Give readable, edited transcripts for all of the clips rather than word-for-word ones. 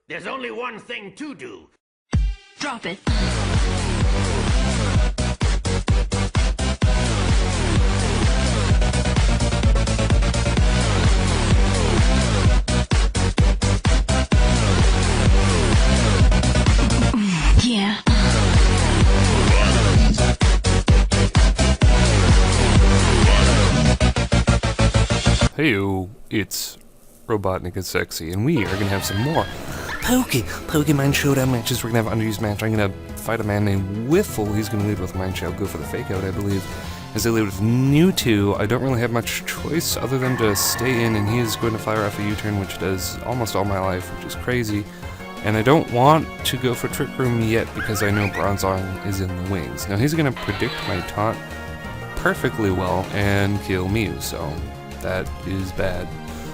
There's only one thing to do. Drop it. Yeah. Heyo, it's Robotnik and Sexy, and we are going to have some more Pokemon Showdown matches. We're going to have an underused match. I'm going to fight a man named Whiffle. He's going to lead with Mind Shell, go for the fake out, I believe. As I lead with Mewtwo, I don't really have much choice other than to stay in, and he is going to fire off a U-turn, which does almost all my life, which is crazy. And I don't want to go for Trick Room yet because I know Bronzong is in the wings. Now he's going to predict my taunt perfectly well and kill Mew, so that is bad.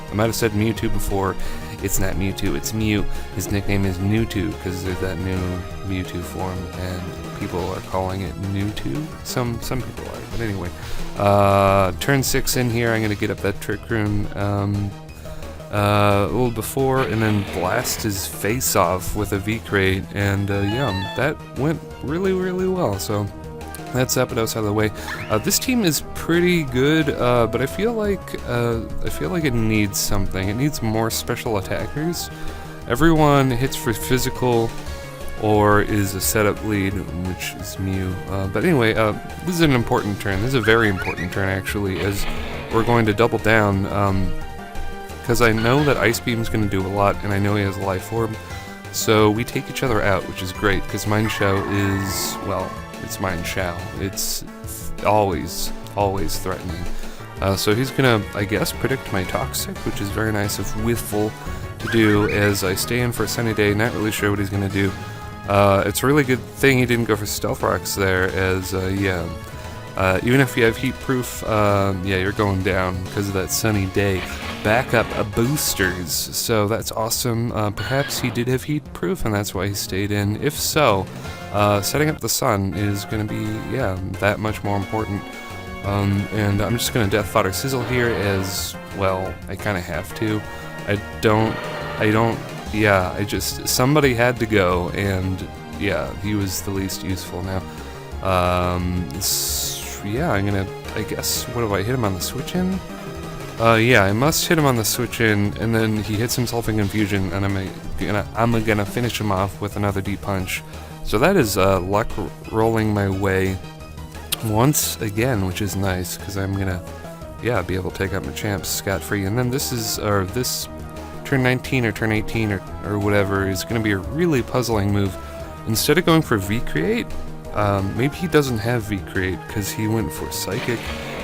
I might have said Mewtwo before. It's not Mewtwo, it's Mew. His nickname is Newtwo because there's that new Mewtwo form, and people are calling it Newtwo. Some people are, but anyway. Turn 6 in here. I'm going to get up that Trick Room a little before, and then blast his face off with a V-Crate, and yeah, that went really, really well. So that's up and outside of the way. This team is pretty good, but I feel like it needs something. It needs more special attackers. Everyone hits for physical or is a setup lead, which is Mew. But anyway, this is an important turn. This is a very important turn, actually, as we're going to double down, because I know that Ice Beam's going to do a lot, and I know he has a Life Orb. So we take each other out, which is great, because Mind Shell is, well, it's Mind Shell. It's always threatening. So he's gonna, I guess, predict my Toxic, which is very nice of Whiffle to do as I stay in for a Sunny Day. Not really sure what he's gonna do. It's a really good thing he didn't go for Stealth Rocks there, as yeah. Even if you have Heat Proof, yeah, you're going down because of that Sunny Day. Backup boosters, so that's awesome. Perhaps he did have Heat Proof, and that's why he stayed in. If so, setting up the sun is going to be, yeah, that much more important. And I'm just going to Death Fodder Sizzle here as, well, I kind of have to. Yeah, somebody had to go, and yeah, he was the least useful now. Yeah, I'm going to, I guess, what do I hit him on the switch in? Yeah, I must hit him on the switch in, and then he hits himself in confusion, and I'm gonna finish him off with another deep punch. So that is luck rolling my way once again, which is nice because I'm gonna, yeah, be able to take out my champs scot-free. And then this turn 19 or turn 18 or whatever is gonna be a really puzzling move. Instead of going for V-Create, maybe he doesn't have V-Create because he went for Psychic.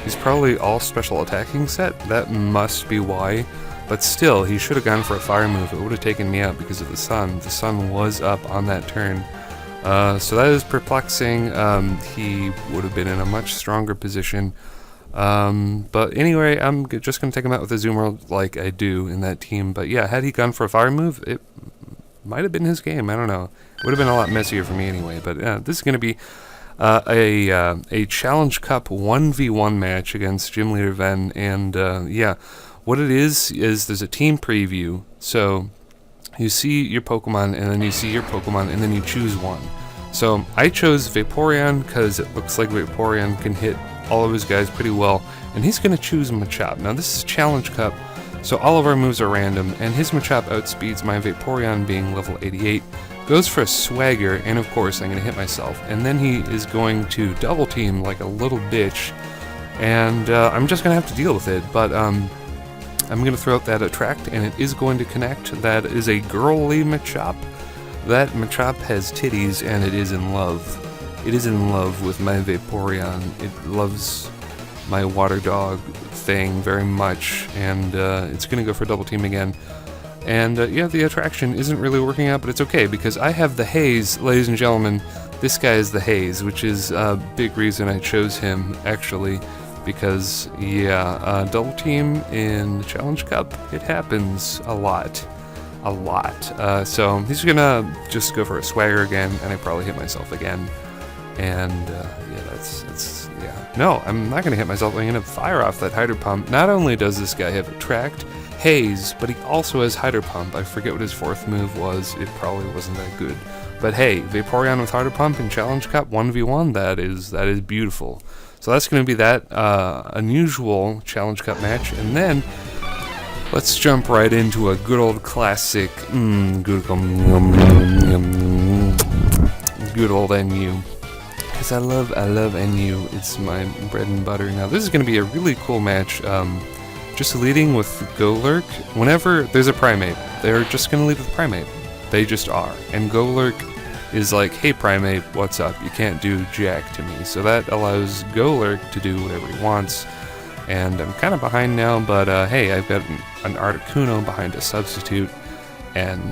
He's probably all special attacking set, that must be why, but still, he should have gone for a fire move. It would have taken me out because of the sun. The sun was up on that turn. So that is perplexing. He would have been in a much stronger position. But anyway, I'm just going to take him out with a Zoom World like I do in that team. But yeah, had he gone for a fire move, it might have been his game. I don't know. It would have been a lot messier for me anyway. But this is going to be a Challenge Cup 1v1 match against Gym Leader Ven, and yeah, what it is there's a team preview, so you see your Pokemon, and then you see your Pokemon, and then you choose one. So I chose Vaporeon because it looks like Vaporeon can hit all of his guys pretty well, and he's going to choose Machop. Now this is Challenge Cup, so all of our moves are random, and his Machop outspeeds my Vaporeon being level 88. Goes for a Swagger, and of course I'm going to hit myself, and then he is going to double team like a little bitch, and I'm just going to have to deal with it, but I'm going to throw out that Attract, and it is going to connect. That is a girly Machop. That Machop has titties, and it is in love. It is in love with my Vaporeon. It loves my water dog thing very much, and it's going to go for a double team again. And yeah, the attraction isn't really working out, but it's okay because I have the Haze, ladies and gentlemen. This guy is the Haze, which is a big reason I chose him, actually, because, yeah, double team in the Challenge Cup, it happens a lot. So he's gonna just go for a Swagger again, and I probably hit myself again. And yeah, that's yeah. No, I'm not gonna hit myself. I'm gonna fire off that Hydro Pump. Not only does this guy have Attract, Haze, but he also has Hydro Pump. I forget what his 4th move was. It probably wasn't that good. But hey, Vaporeon with Hydro Pump in Challenge Cup 1v1. That is beautiful. So that's gonna be that unusual Challenge Cup match, and then let's jump right into a good old classic. Good old NU. Because I love NU. It's my bread and butter. Now this is going to be a really cool match. Just leading with Golurk. Whenever there's a Primate, they're just going to lead with Primate. They just are. And Golurk is like, hey Primate, what's up? You can't do jack to me. So that allows Golurk to do whatever he wants. And I'm kind of behind now, but hey, I've got an Articuno behind a substitute. And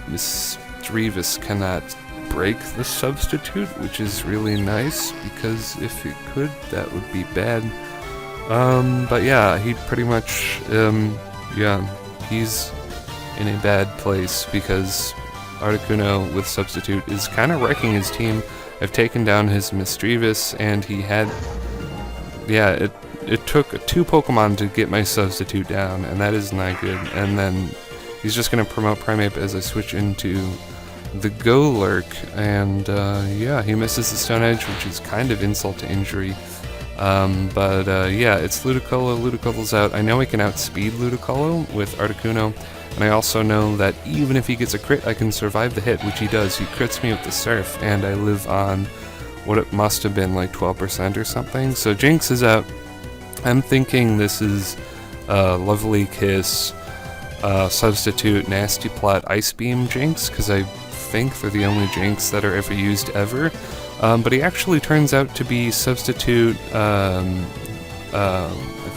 Miss Drevis cannot break the substitute, which is really nice, because if it could, that would be bad. But yeah, he pretty much, yeah, he's in a bad place, because Articuno with substitute is kind of wrecking his team. I've taken down his Misdreavus, and he had, yeah, it took 2 Pokemon to get my substitute down, and that is not good. And then he's just going to promote Primeape as I switch into the Golurk, and yeah, he misses the Stone Edge, which is kind of insult to injury. But yeah, it's Ludicolo. Ludicolo's out. I know I can outspeed Ludicolo with Articuno, and I also know that even if he gets a crit, I can survive the hit, which he does. He crits me with the Surf, and I live on what it must have been, like 12% or something. So Jinx is out. I'm thinking this is Lovely Kiss, substitute Nasty Plot Ice Beam Jinx, because I think they're the only Jinx that are ever used ever. But he actually turns out to be substitute. I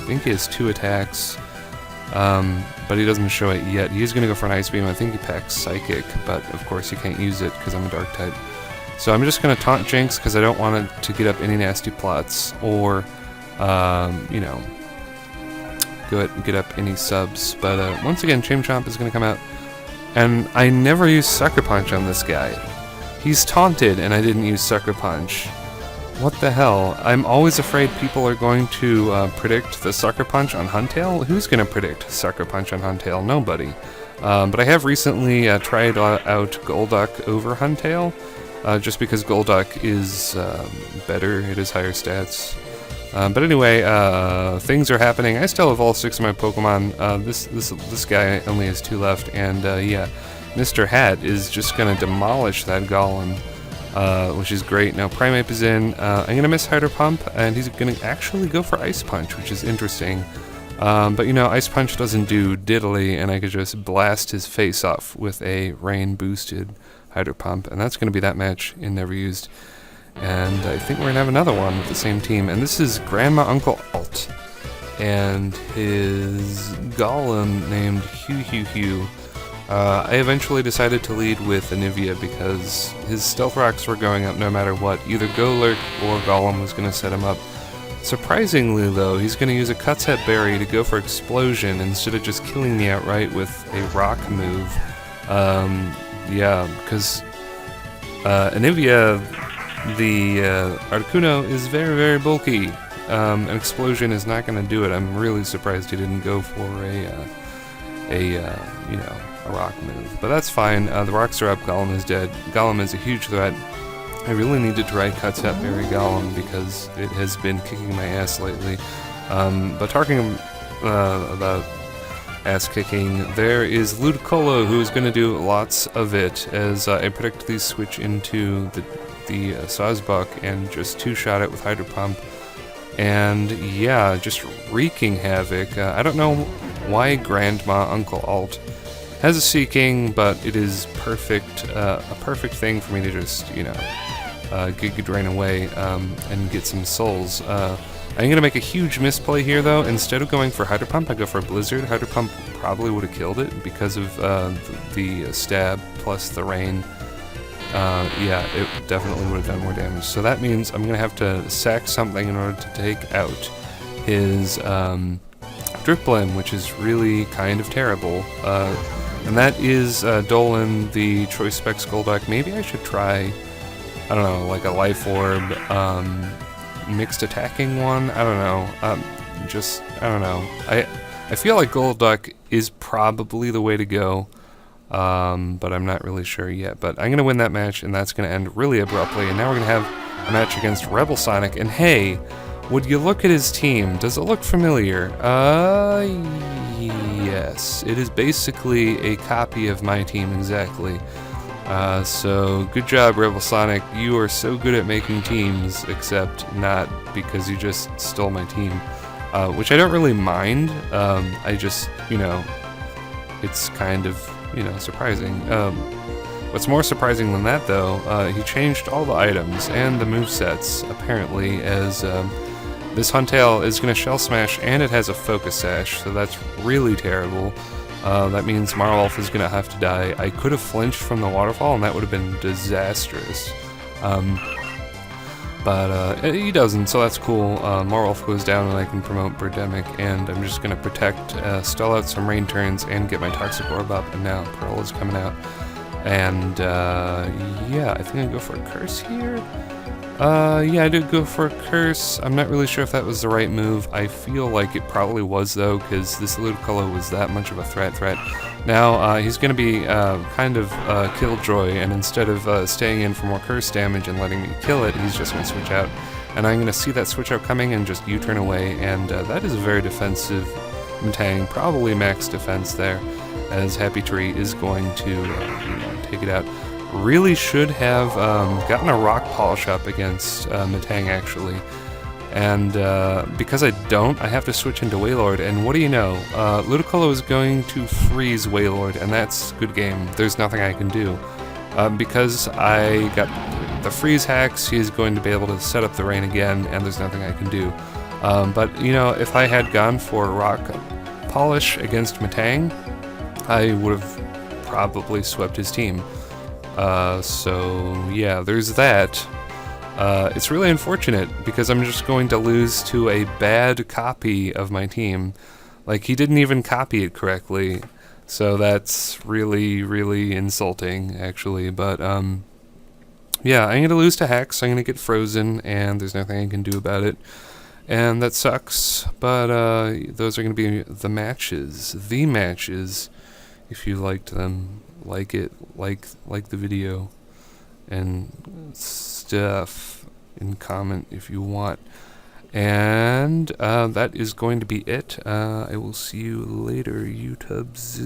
think he has 2 attacks, but he doesn't show it yet. He's going to go for an Ice Beam. I think he packs Psychic, but of course he can't use it because I'm a Dark type. So I'm just going to taunt Jinx because I don't want it to get up any Nasty Plots or, you know, get up any subs. But once again, Chimchomp is going to come out. And I never used Sucker Punch on this guy. He's taunted and I didn't use Sucker Punch. What the hell? I'm always afraid people are going to predict the Sucker Punch on Huntail. Who's going to predict Sucker Punch on Huntail? Nobody. But I have recently tried out Golduck over Huntail, just because Golduck is better, it has higher stats. But anyway, things are happening. I still have all 6 of my Pokemon. This guy only has 2 left, and yeah, Mr. Hat is just gonna demolish that Golem, which is great. Now Primeape is in. I'm gonna miss Hydro Pump, and he's gonna actually go for Ice Punch, which is interesting. But you know, Ice Punch doesn't do diddly, and I could just blast his face off with a rain boosted Hydro Pump, and that's gonna be that match in Never Used. And I think we're going to have another one with the same team. And this is Grandma Uncle Alt. And his Golem named Hugh. I eventually decided to lead with Anivia because his Stealth Rocks were going up no matter what. Either Golurk or Golem was going to set him up. Surprisingly, though, he's going to use a Cut's Head Berry to go for Explosion instead of just killing me outright with a Rock move. Yeah, because Anivia... The Articuno is very, very bulky. An Explosion is not going to do it. I'm really surprised he didn't go for you know, a Rock move. But that's fine. The rocks are up. Golem is dead. Golem is a huge threat. I really need to try Cut's Head Berry Golem because it has been kicking my ass lately. But talking about ass kicking, there is Ludicolo, who is going to do lots of it, as I predict these switch into the Sawsbuck and just 2-shot it with Hydro Pump, and yeah, just wreaking havoc. I don't know why Grandma Uncle Alt has a Seeking, but it is perfect, a perfect thing for me to just, you know, Giga Drain away and get some souls. I'm going to make a huge misplay here, though. Instead of going for Hydro Pump, I go for Blizzard. Hydro Pump probably would have killed it because of the stab plus the rain. Yeah, it definitely would have done more damage. So that means I'm going to have to sack something in order to take out his Dripblim, which is really kind of terrible. And that is Dolan, the Choice Specs Golduck. Maybe I should try I don't know, like a life orb, mixed attacking one. I don't know. I don't know. I feel like Gold Duck is probably the way to go, but I'm not really sure yet. But I'm gonna win that match, and that's gonna end really abruptly. And now we're gonna have a match against Rebel Sonic. And hey, would you look at his team? Does it look familiar? Yes. It is basically a copy of my team exactly. So good job, Rebel Sonic. You are so good at making teams, except not because you just stole my team, which I don't really mind. I just, it's kind of, surprising. What's more surprising than that, though, he changed all the items and the movesets, apparently, as this Huntail is going to Shell Smash, and it has a Focus Sash, so that's really terrible. That means Marwolf is going to have to die. I could have flinched from the waterfall, and that would have been disastrous. But he doesn't, so that's cool. Marwolf goes down, and I can promote Birdemic, and I'm just going to protect, stall out some rain turns, and get my Toxic Orb up, and now Pearl is coming out. And, yeah, I think I go for a Curse here. Yeah, I did go for a Curse. I'm not really sure if that was the right move. I feel like it probably was, though, because this Ludicolo was that much of a threat. Now, he's going to be kind of Killjoy, and instead of staying in for more Curse damage and letting me kill it, he's just going to switch out. And I'm going to see that switch out coming and just U-turn away, and that is a very defensive Metang, probably max defense there, as Happy Tree is going to take it out. Really should have gotten a Rock Polish up against Metang, actually. And because I don't, I have to switch into Wailord, and what do you know? Ludicolo is going to freeze Wailord, and that's good game. There's nothing I can do. Because I got the freeze hacks, he's going to be able to set up the rain again, and there's nothing I can do. But, if I had gone for Rock Polish against Metang, I would have probably swept his team. So yeah, there's that. It's really unfortunate because I'm just going to lose to a bad copy of my team. Like, he didn't even copy it correctly, so that's really, really insulting, actually. But yeah, I'm gonna lose to Hex. I'm gonna get frozen, and there's nothing I can do about it, and that sucks. But those are gonna be the matches. The matches, if you liked them. Like it, like the video, and stuff, and comment if you want. And that is going to be it. I will see you later, YouTubes.